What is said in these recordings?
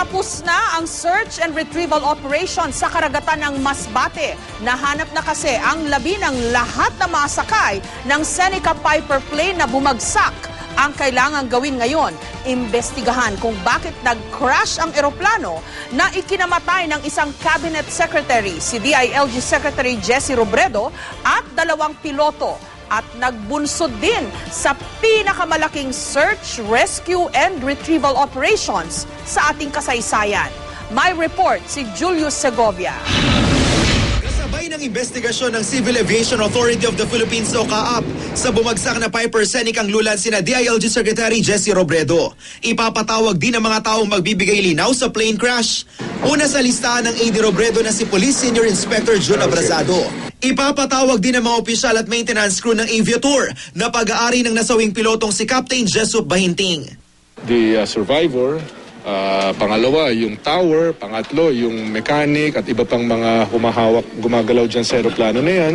Tapos na ang search and retrieval operation sa karagatan ng Masbate. Nahanap na kasi ang labi ng lahat na masakay ng Seneca Piper plane na bumagsak. Ang kailangan gawin ngayon, imbestigahan kung bakit nag-crash ang eroplano na ikinamatay ng isang cabinet secretary, si DILG Secretary Jesse Robredo, at 2 piloto. At nagbunsod din sa pinakamalaking search, rescue, and retrieval operations sa ating kasaysayan. May report si Julius Segovia. Kasabay ng investigasyon ng Civil Aviation Authority of the Philippines o CAAP sa bumagsak na Piper Senicang lulan sina DILG Secretary Jesse Robredo. Ipapatawag din ang mga taong magbibigay linaw sa plane crash. Una sa listahan ng AD Robredo na si Police Senior Inspector Jun Abrazado. Ipapatawag din ang mga opisyal at maintenance crew ng Aviator na pag-aari ng nasawing pilotong si Captain Jessup Bahinting. The survivor, pangalawa yung tower, pangatlo yung mechanic at iba pang mga humahawak, gumagalaw dyan sa aeroplano na yan.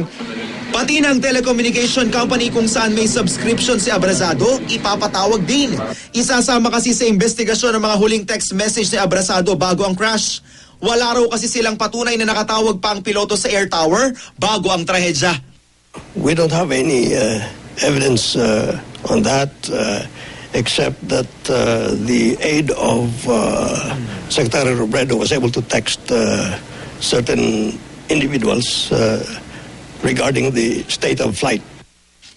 Pati ng telecommunication company kung saan may subscription si Abrazado, ipapatawag din. Isasama kasi sa investigasyon ng mga huling text message ni Abrazado bago ang crash. Wala raw kasi silang patunay na nakatawag pa ang piloto sa air tower bago ang trahedya. We don't have any evidence on that except that the aide of Secretary Robredo was able to text certain individuals regarding the state of flight.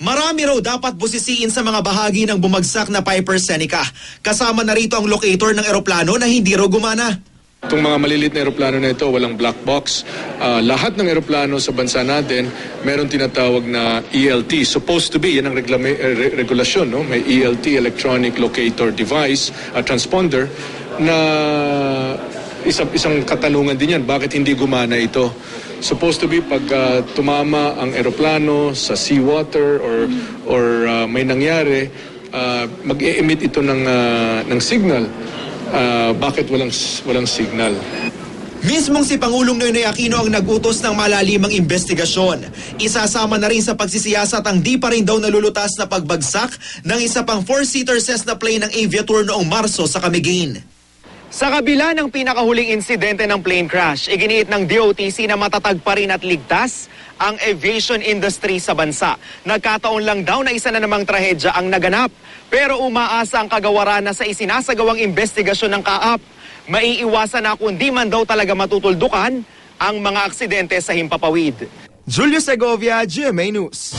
Marami raw dapat busisiin sa mga bahagi ng bumagsak na Piper Seneca. Kasama na rito ang locator ng eroplano na hindi raw gumana. Itong mga maliliit na aeroplano na ito, walang black box. Lahat ng aeroplano sa bansa natin, meron tinatawag na ELT. Supposed to be, yan ang regulasyon, no? May ELT, Electronic Locator Device, transponder, na isang katanungan din yan. Bakit hindi gumana ito? Supposed to be, pag tumama ang aeroplano sa seawater or may nangyari, mag-e-emit ito ng signal. Bakit walang signal? Mismong si Pangulong Noynoy Aquino ang nagutos ng malalimang investigasyon. Isasama na rin sa pagsisiyasat ang di pa rin daw nalulutas na pagbagsak ng isa pang 4-seater Cessna plane ng Aviator noong Marso sa Camiguin. Sa kabila ng pinakahuling insidente ng plane crash, iginiit ng DOTC na matatag pa rin at ligtas ang aviation industry sa bansa. Nagkataon lang daw na isa na namang trahedya ang naganap. Pero umaasa ang kagawaran na sa isinasagawang investigasyon ng CAAP, maiiwasan na kung di man daw talaga matutuldukan ang mga aksidente sa himpapawid. Julius Segovia, GMA News.